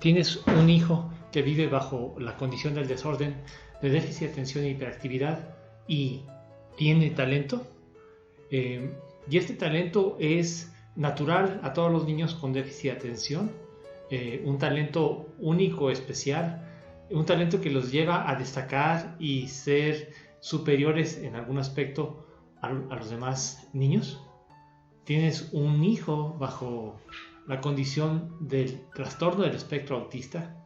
tienes un hijo que vive bajo la condición del desorden, de déficit de atención e hiperactividad y tiene talento, y este talento es natural a todos los niños con déficit de atención, un talento único, especial, un talento que los lleva a destacar y ser superiores en algún aspecto a los demás niños. Tienes un hijo bajo la condición del trastorno del espectro autista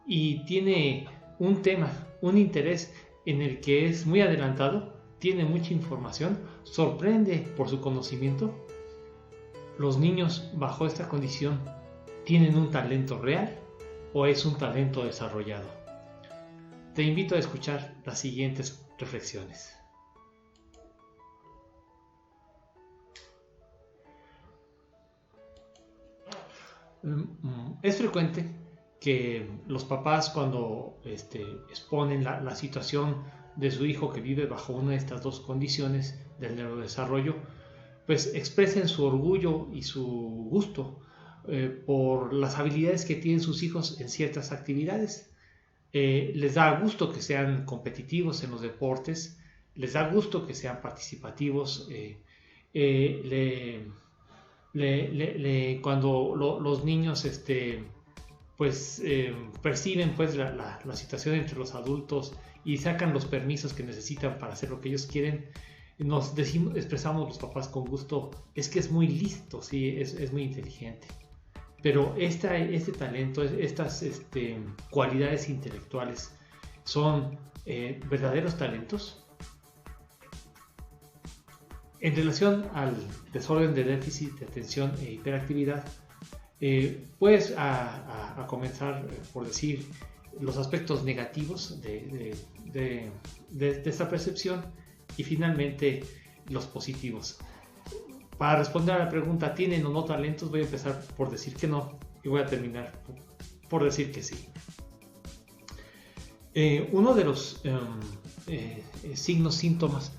y tiene un tema, un interés en el que es muy adelantado, tiene mucha información, sorprende por su conocimiento. ¿Los niños bajo esta condición tienen un talento real o es un talento desarrollado? Te invito a escuchar las siguientes reflexiones. Es frecuente que los papás, cuando exponen la situación de su hijo que vive bajo una de estas dos condiciones del neurodesarrollo, pues expresen su orgullo y su gusto por las habilidades que tienen sus hijos en ciertas actividades. Les da gusto que sean competitivos en los deportes, les da gusto que sean participativos, cuando los niños perciben pues la situación entre los adultos y sacan los permisos que necesitan para hacer lo que ellos quieren, expresamos los papás con gusto, es que es muy listo, sí, es muy inteligente. Pero este talento, estas cualidades intelectuales, ¿son verdaderos talentos? En relación al desorden de déficit de atención e hiperactividad, puedes a comenzar por decir los aspectos negativos de esta percepción y finalmente los positivos. Para responder a la pregunta, ¿tienen o no talentos? Voy a empezar por decir que no y voy a terminar por decir que sí. Uno de los signos, síntomas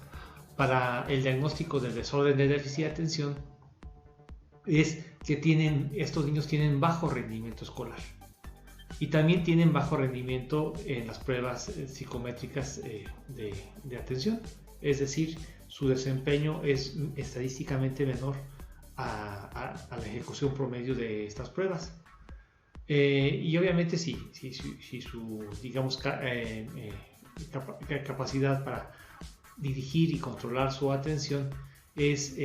para el diagnóstico del desorden de déficit de atención es que estos niños tienen bajo rendimiento escolar y también tienen bajo rendimiento en las pruebas psicométricas de atención, es decir, su desempeño es estadísticamente menor a la ejecución promedio de estas pruebas. Y obviamente si su, digamos, capacidad para dirigir y controlar su atención es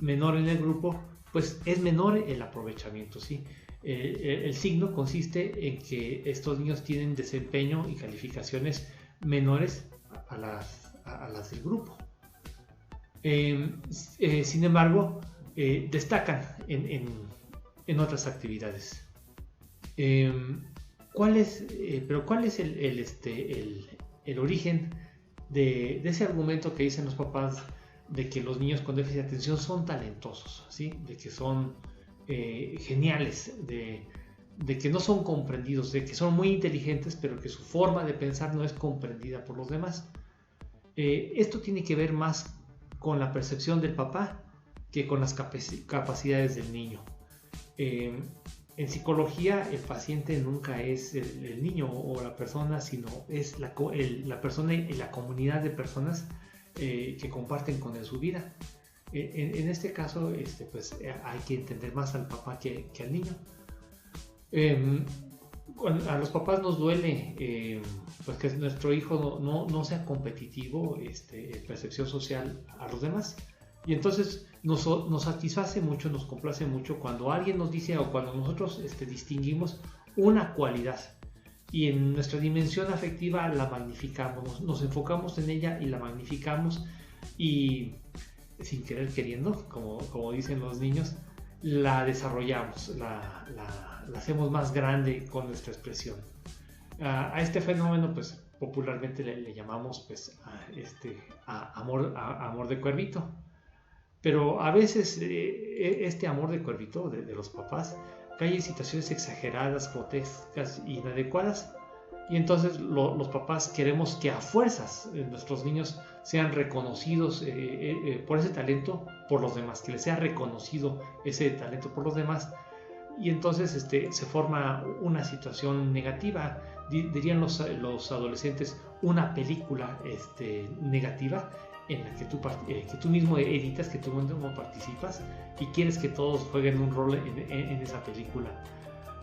menor en el grupo, pues es menor el aprovechamiento, ¿sí? El signo consiste en que estos niños tienen desempeño y calificaciones menores a las del grupo. Sin embargo, destacan en otras actividades. ¿Cuál es el origen de ese argumento que dicen los papás de que los niños con déficit de atención son talentosos, ¿sí? De que son geniales, de que no son comprendidos, de que son muy inteligentes, pero que su forma de pensar no es comprendida por los demás? Esto tiene que ver más con la percepción del papá que con las capacidades del niño. En psicología, el paciente nunca es el niño o la persona, sino es la persona y la comunidad de personas que comparten con él su vida. En este caso, pues hay que entender más al papá que al niño. A los papás nos duele pues que nuestro hijo no sea competitivo en percepción social a los demás, y entonces nos satisface mucho, nos complace mucho cuando alguien nos dice o cuando nosotros distinguimos una cualidad y en nuestra dimensión afectiva la magnificamos, nos enfocamos en ella y la magnificamos y sin querer queriendo, como dicen los niños, la desarrollamos, la hacemos más grande con nuestra expresión. A este fenómeno pues popularmente le llamamos pues amor de cuervito, pero a veces este amor de cuervito de los papás cae en situaciones exageradas, grotescas, inadecuadas, y entonces los papás queremos que a fuerzas nuestros niños sean reconocidos por ese talento por los demás, que les sea reconocido ese talento por los demás, y entonces se forma una situación negativa, dirían los adolescentes, una película negativa en la que tú mismo editas, que tú mismo participas y quieres que todos jueguen un rol en esa película.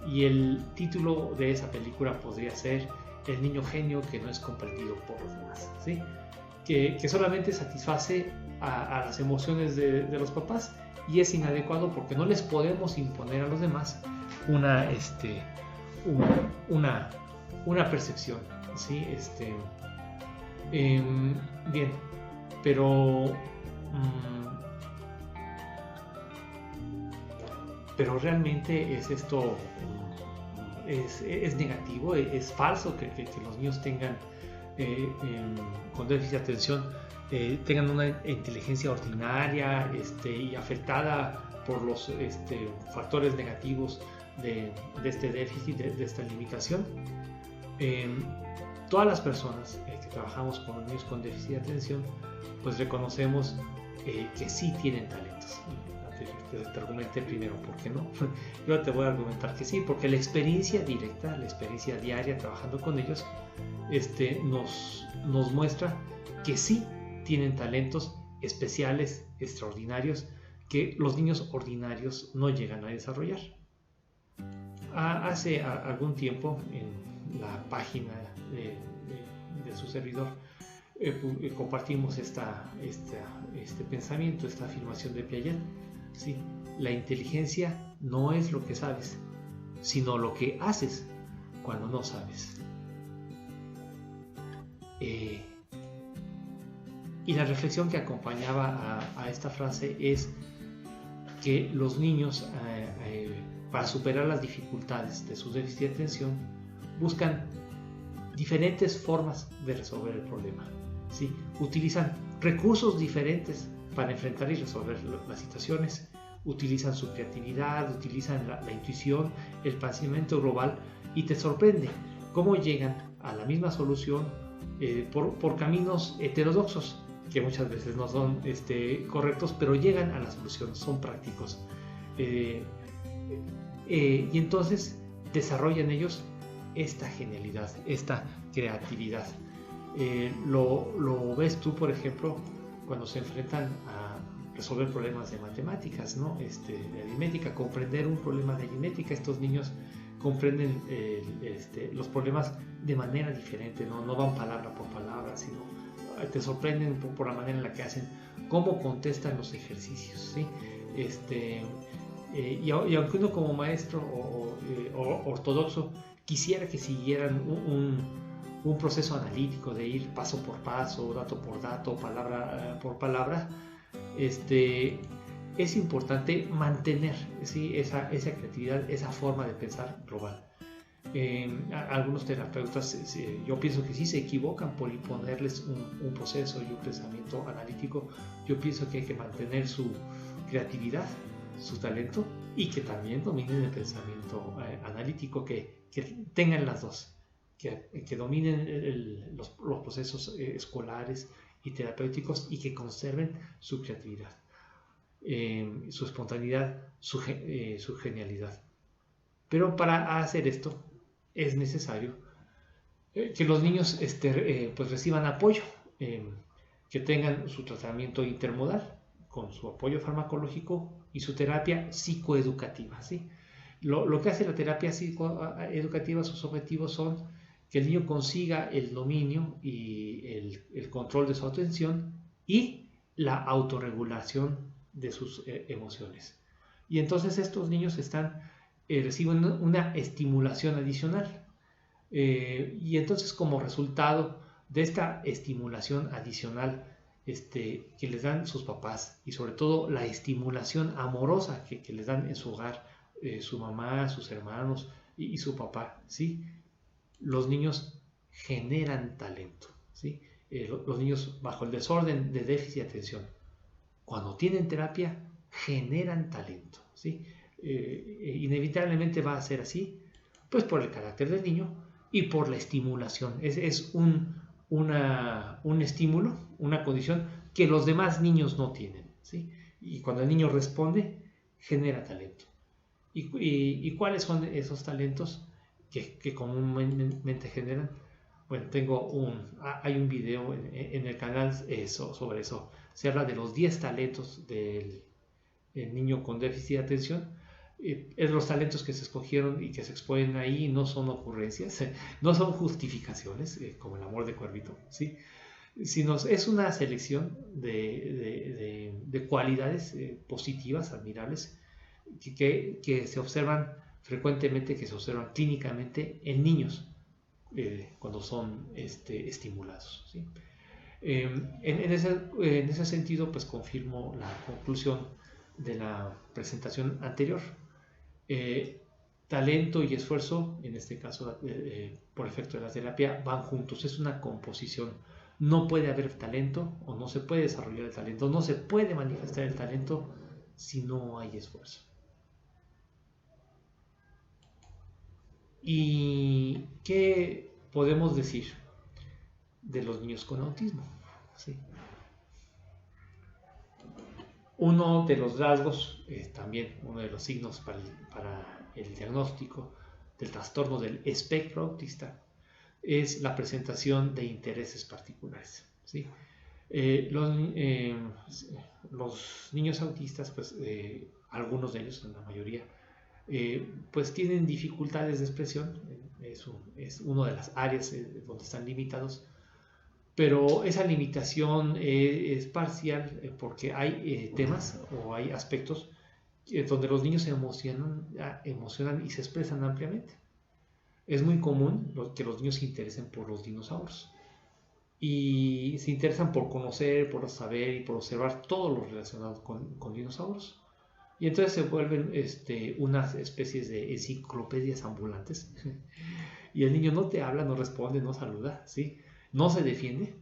Y el título de esa película podría ser El niño genio que no es comprendido por los demás, ¿sí? Que solamente satisface a las emociones de los papás, y es inadecuado porque no les podemos imponer a los demás una percepción, ¿sí? Bien, pero realmente es esto, es negativo, es falso que los niños tengan con déficit de atención tengan una inteligencia ordinaria y afectada por los factores negativos de este déficit, de esta limitación. Todas las personas que trabajamos con niños con déficit de atención, pues reconocemos que sí tienen talentos. Te argumenté primero por qué no. Yo te voy a argumentar que sí, porque la experiencia directa, la experiencia diaria trabajando con ellos, nos muestra que sí tienen talentos especiales, extraordinarios, que los niños ordinarios no llegan a desarrollar. Hace algún tiempo, en la página de su servidor, compartimos este pensamiento, esta afirmación de Piaget. ¿Sí? La inteligencia no es lo que sabes, sino lo que haces cuando no sabes. Y la reflexión que acompañaba a esta frase es que los niños, para superar las dificultades de su déficit de atención, buscan diferentes formas de resolver el problema, ¿sí? Utilizan recursos diferentes para enfrentar y resolver las situaciones, utilizan su creatividad, utilizan la intuición, el pensamiento global, y te sorprende cómo llegan a la misma solución por caminos heterodoxos, que muchas veces no son correctos, pero llegan a la solución, son prácticos. Y entonces desarrollan ellos esta genialidad, esta creatividad. Lo ves tú, por ejemplo, cuando se enfrentan a resolver problemas de matemáticas, ¿no? De aritmética, comprender un problema de aritmética. Estos niños comprenden los problemas de manera diferente, no van palabra por palabra, sino te sorprenden por la manera en la que hacen, cómo contestan los ejercicios, ¿sí? Y aunque uno como maestro o ortodoxo quisiera que siguieran un proceso analítico de ir paso por paso, dato por dato, palabra por palabra, es importante mantener, ¿sí? esa creatividad, esa forma de pensar global. Algunos terapeutas, yo pienso que sí se equivocan por imponerles un proceso y un pensamiento analítico. Yo pienso que hay que mantener su creatividad, su talento, y que también dominen el pensamiento analítico, que tengan las dos, que dominen los procesos escolares y terapéuticos, y que conserven su creatividad, su espontaneidad, su genialidad. Pero para hacer esto es necesario que los niños pues reciban apoyo, que tengan su tratamiento intermodal con su apoyo farmacológico y su terapia psicoeducativa, ¿sí? Lo que hace la terapia psicoeducativa, sus objetivos son que el niño consiga el dominio y el control de su atención y la autorregulación de sus emociones. Y entonces estos niños reciben una estimulación adicional. Y entonces, como resultado de esta estimulación adicional que les dan sus papás, y sobre todo la estimulación amorosa que les dan en su hogar, su mamá, sus hermanos y su papá, ¿sí? Los niños generan talento, ¿sí? Los niños bajo el desorden de déficit de atención, cuando tienen terapia, generan talento, ¿sí? Inevitablemente va a ser así, pues por el carácter del niño y por la estimulación. Es un estímulo, una condición que los demás niños no tienen, ¿sí? Y cuando el niño responde, genera talento. ¿Y cuáles son esos talentos que comúnmente generan? Bueno, hay un video en el canal sobre eso. Se habla de los 10 talentos del niño con déficit de atención. Los talentos que se escogieron y que se exponen ahí no son ocurrencias, no son justificaciones, como el amor de Cuervito, ¿sí? Sino es una selección de cualidades positivas, admirables, que se observan frecuentemente, que se observan clínicamente en niños cuando son estimulados, ¿sí? En ese sentido, pues confirmo la conclusión de la presentación anterior. Talento y esfuerzo, en este caso por efecto de la terapia, van juntos, es una composición. No puede haber talento o no se puede desarrollar el talento, no se puede manifestar el talento si no hay esfuerzo. ¿Y qué podemos decir de los niños con autismo? ¿Sí? Uno de los rasgos, también uno de los signos para el diagnóstico del trastorno del espectro autista, es la presentación de intereses particulares, ¿sí? Los niños autistas, pues algunos de ellos, la mayoría, pues tienen dificultades de expresión, es una de las áreas donde están limitados, pero esa limitación es parcial porque hay temas o hay aspectos donde los niños se emocionan y se expresan ampliamente. Es muy común que los niños se interesen por los dinosaurios y se interesan por conocer, por saber y por observar todo lo relacionado con dinosaurios. Y entonces se vuelven unas especies de enciclopedias ambulantes. Y el niño no te habla, no responde, no saluda, ¿sí? No se defiende.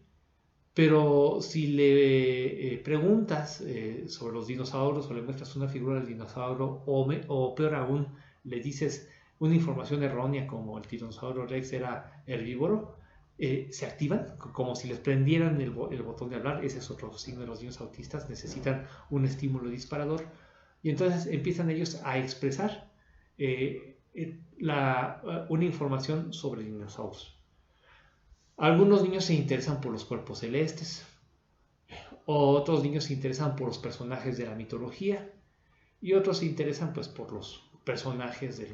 Pero si le preguntas sobre los dinosaurios o le muestras una figura del dinosaurio o peor aún, le dices una información errónea como el tiranosaurio Rex era herbívoro, se activan como si les prendieran el botón de hablar. Ese es otro signo de los niños autistas, necesitan un estímulo disparador y entonces empiezan ellos a expresar una información sobre dinosaurios. Algunos niños se interesan por los cuerpos celestes, otros niños se interesan por los personajes de la mitología y otros se interesan pues por los personajes de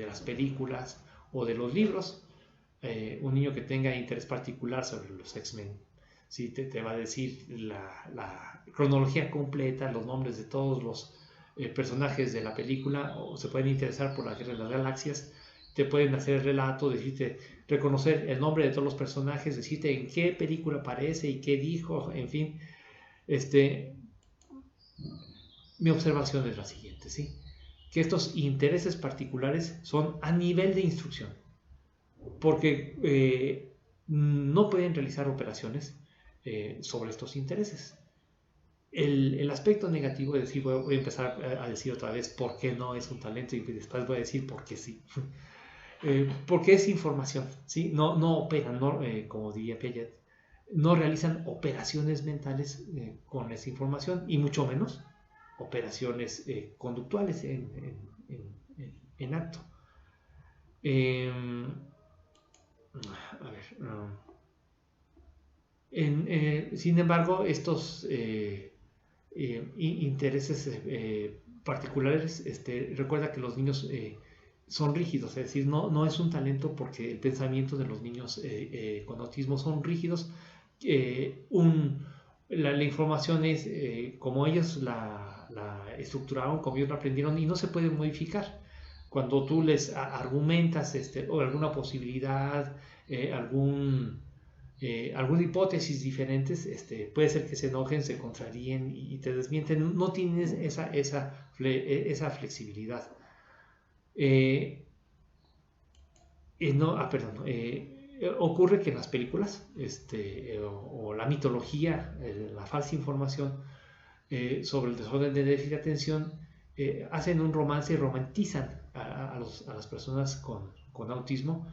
las películas o de los libros. Un niño que tenga interés particular sobre los X-Men, ¿sí? te va a decir la cronología completa, los nombres de todos los personajes de la película, o se pueden interesar por la Guerra de las Galaxias, te pueden hacer el relato, decirte, reconocer el nombre de todos los personajes, decirte en qué película aparece y qué dijo, en fin. Mi observación es la siguiente, ¿sí? Que estos intereses particulares son a nivel de instrucción, porque no pueden realizar operaciones sobre estos intereses. El aspecto negativo es decir, voy a empezar a decir otra vez por qué no es un talento y después voy a decir por qué sí. Porque es información, ¿sí? No operan, como diría Piaget, no realizan operaciones mentales con esa información y mucho menos operaciones conductuales en acto. A ver, sin embargo, estos intereses particulares, recuerda que los niños son rígidos, es decir, no es un talento porque el pensamiento de los niños con autismo son rígidos. La información es como ellos la estructuraron, como ellos la aprendieron y no se puede modificar. Cuando tú les argumentas o alguna posibilidad, alguna hipótesis diferentes, puede ser que se enojen, se contraríen y te desmienten. No tienes esa flexibilidad. Ocurre que en las películas o la mitología, la falsa información sobre el desorden de déficit de atención, hacen un romance y romantizan a las personas con autismo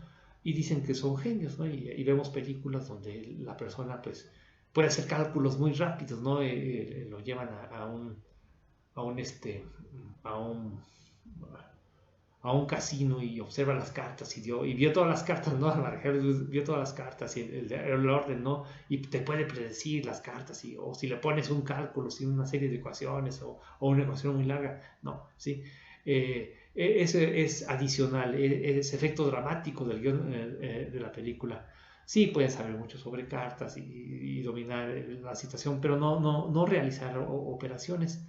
y dicen que son genios, ¿no? Y vemos películas donde la persona pues puede hacer cálculos muy rápidos, ¿no? Lo llevan a un a un casino y observa las cartas y vio todas las cartas, ¿no? Vio todas las cartas y el orden, ¿no? Y te puede predecir las cartas o si le pones un cálculo, si una serie de ecuaciones o una ecuación muy larga, no, ¿sí? Eso es adicional, es efecto dramático del guión de la película. Sí, pueden saber mucho sobre cartas y dominar la situación, pero no realizar operaciones.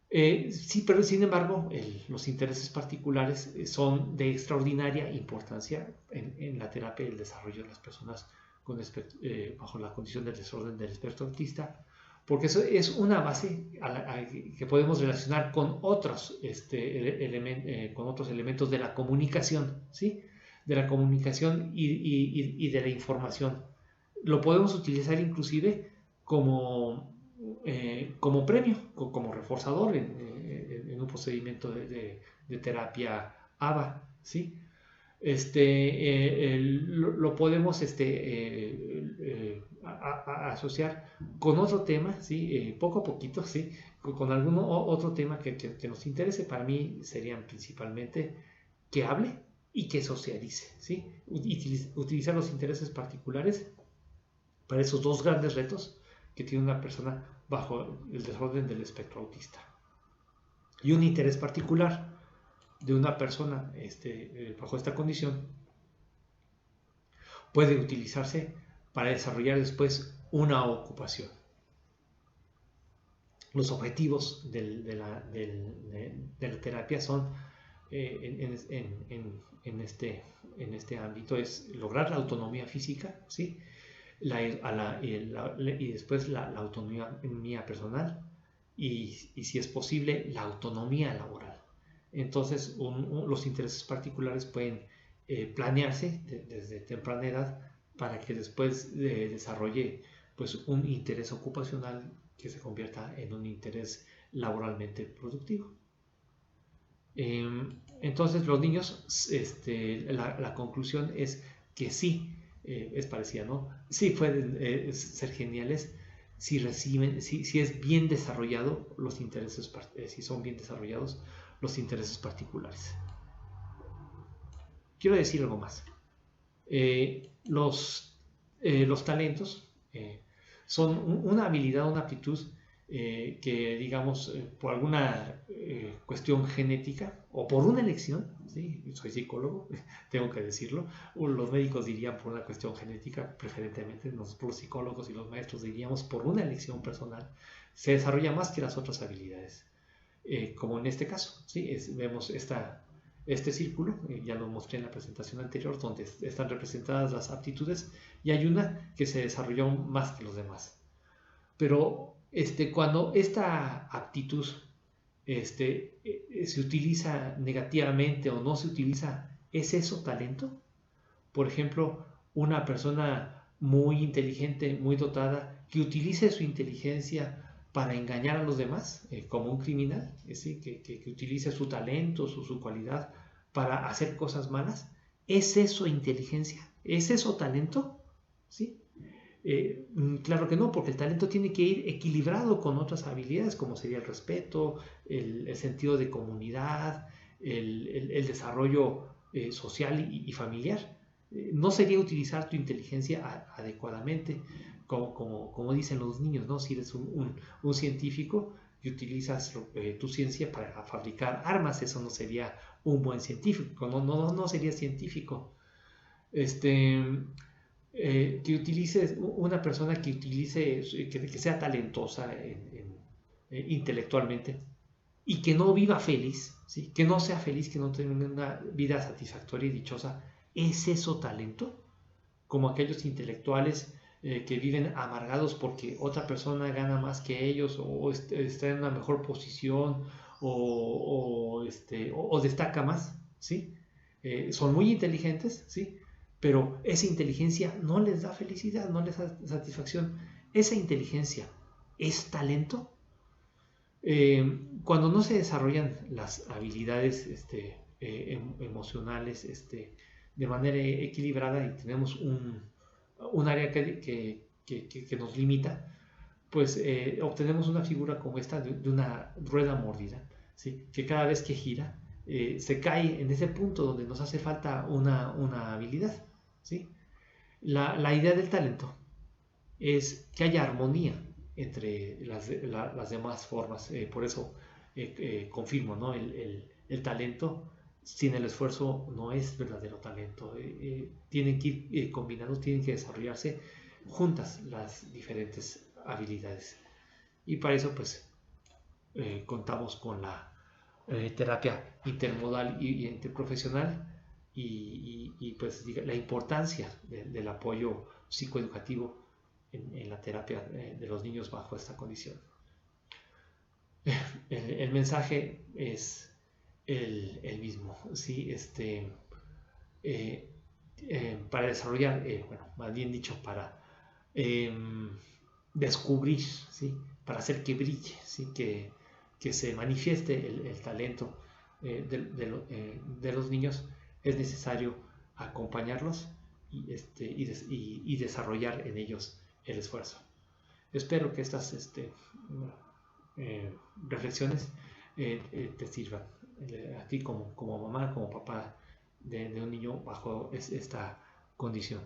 Sí, pero sin embargo, los intereses particulares son de extraordinaria importancia en la terapia y el desarrollo de las personas bajo la condición del desorden del espectro autista, porque eso es una base que podemos relacionar con con otros elementos de la comunicación, ¿sí? De la comunicación y de la información. Lo podemos utilizar inclusive como premio, como reforzador en un procedimiento de terapia ABA, ¿sí? Lo podemos asociar con otro tema, ¿sí? Poco a poquito, ¿sí? Con algún otro tema que nos interese. Para mí serían principalmente que hable y que socialice, ¿sí? Utilizar los intereses particulares para esos dos grandes retos que tiene una persona bajo el desorden del espectro autista. Y un interés particular de una persona bajo esta condición puede utilizarse para desarrollar después una ocupación. Los objetivos de la terapia son, en este ámbito, es lograr la autonomía física, ¿sí? Y después la autonomía personal y si es posible la autonomía laboral. Entonces los intereses particulares pueden planearse desde temprana edad para que después desarrolle pues un interés ocupacional que se convierta en un interés laboralmente productivo. Entonces los niños, la conclusión es que sí, es parecida, ¿no? Sí pueden ser geniales si reciben, si es bien desarrollado los intereses, si son bien desarrollados los intereses particulares. Quiero decir algo más. Los talentos son una habilidad, una aptitud que, digamos, por alguna cuestión genética o por una elección, ¿sí? Soy psicólogo, tengo que decirlo, los médicos dirían por una cuestión genética, preferentemente nosotros los psicólogos y los maestros diríamos por una elección personal, se desarrolla más que las otras habilidades, como en este caso, ¿sí? Vemos este círculo, ya lo mostré en la presentación anterior, donde están representadas las aptitudes y hay una que se desarrolló más que los demás. Pero cuando esta aptitud se utiliza negativamente o no se utiliza, ¿es eso talento? Por ejemplo, una persona muy inteligente, muy dotada, que utilice su inteligencia para engañar a los demás, como un criminal, que utilice su talento, su cualidad para hacer cosas malas, ¿es eso inteligencia? ¿Es eso talento? ¿Sí? Claro que no, porque el talento tiene que ir equilibrado con otras habilidades, como sería el respeto, el sentido de comunidad, el desarrollo social y familiar. No sería utilizar tu inteligencia adecuadamente, como dicen los niños, ¿no? Si eres un científico y utilizas tu ciencia para fabricar armas, eso no sería un buen científico, no sería científico. Que utilices una persona que utilice, que sea talentosa intelectualmente y que no viva feliz, ¿sí? Que no sea feliz, que no tenga una vida satisfactoria y dichosa, ¿es eso talento? Como aquellos intelectuales que viven amargados porque otra persona gana más que ellos o está en una mejor posición o destaca más, ¿sí? Son muy inteligentes, ¿sí? Pero esa inteligencia no les da felicidad, no les da satisfacción. ¿Esa inteligencia es talento? Cuando no se desarrollan las habilidades emocionales de manera equilibrada y tenemos un área que nos limita, pues obtenemos una figura como esta de una rueda mordida, ¿sí? Que cada vez que gira se cae en ese punto donde nos hace falta una habilidad, ¿sí? La idea del talento es que haya armonía entre las demás formas. Por eso confirmo, ¿no? El talento sin el esfuerzo no es verdadero talento. Tienen que ir combinados, tienen que desarrollarse juntas las diferentes habilidades. Y para eso, pues, contamos con la terapia intermodal y interprofesional pues la importancia del apoyo psicoeducativo en la terapia de los niños bajo esta condición. El mensaje es el mismo, ¿sí? Para desarrollar, bueno, más bien dicho, para descubrir, ¿sí? Para hacer que brille, ¿sí? Que se manifieste el talento de los niños, es necesario acompañarlos y desarrollar en ellos el esfuerzo. Espero que estas reflexiones te sirvan a ti como mamá, como papá de un niño bajo esta condición.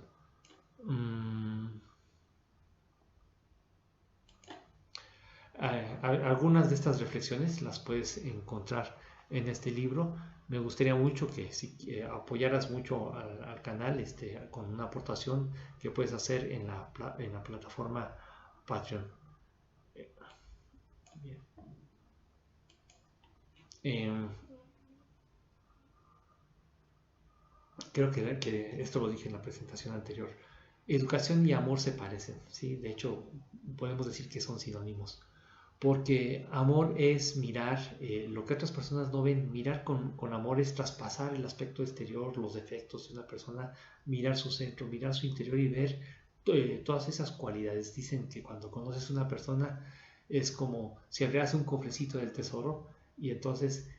Algunas de estas reflexiones las puedes encontrar en este libro. Me gustaría mucho que si apoyaras mucho al canal con una aportación que puedes hacer en la plataforma Patreon. Bien. Creo que esto lo dije en la presentación anterior. Educación y amor se parecen, ¿sí? De hecho, podemos decir que son sinónimos. Porque amor es mirar lo que otras personas no ven. Mirar con amor es traspasar el aspecto exterior, los defectos de una persona, mirar su centro, mirar su interior y ver todas esas cualidades. Dicen que cuando conoces a una persona es como si abrieras un cofrecito del tesoro y entonces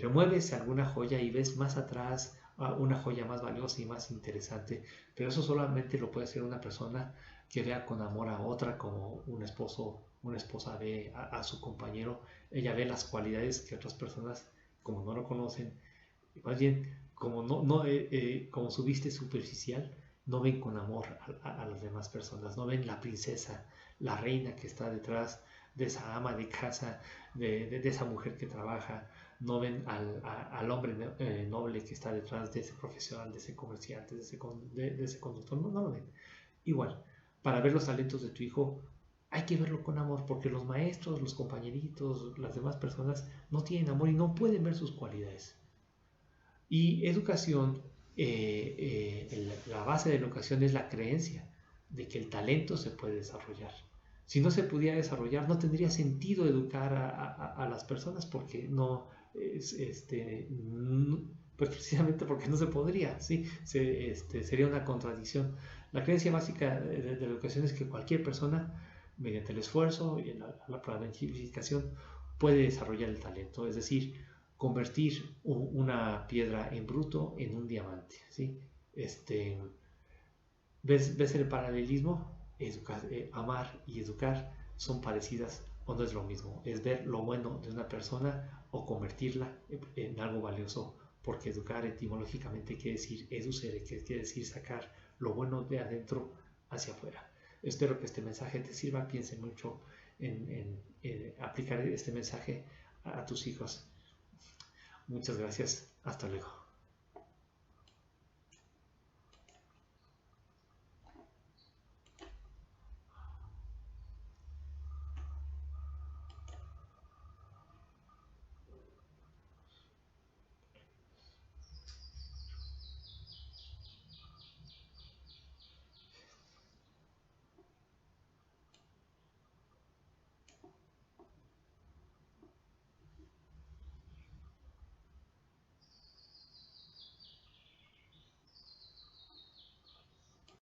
remueves alguna joya y ves más atrás una joya más valiosa y más interesante. Pero eso solamente lo puede hacer una persona que vea con amor a otra, como un esposo, una esposa ve a su compañero. Ella ve las cualidades que otras personas, como no lo conocen, más bien como su vista es superficial, no ven con amor a las demás personas, no ven la princesa, la reina que está detrás de esa ama de casa, de esa mujer que trabaja, no ven al hombre noble que está detrás de ese profesional, de ese comerciante, de ese conductor, no lo ven. Igual, para ver los talentos de tu hijo, hay que verlo con amor, porque los maestros, los compañeritos, las demás personas no tienen amor y no pueden ver sus cualidades. Y educación, la base de la educación es la creencia de que el talento se puede desarrollar. Si no se pudiera desarrollar, no tendría sentido educar a las personas porque pues precisamente porque no se podría, ¿sí? Sería una contradicción. La creencia básica de la educación es que cualquier persona, mediante el esfuerzo y la planificación, puede desarrollar el talento, es decir, convertir una piedra en bruto en un diamante, ¿sí? ¿Ves el paralelismo? Amar y educar son parecidas o no es lo mismo. Es ver lo bueno de una persona o convertirla en algo valioso, porque educar etimológicamente quiere decir educere, que quiere decir sacar lo bueno de adentro hacia afuera. Espero que este mensaje te sirva. Piense mucho en aplicar este mensaje a tus hijos. Muchas gracias. Hasta luego.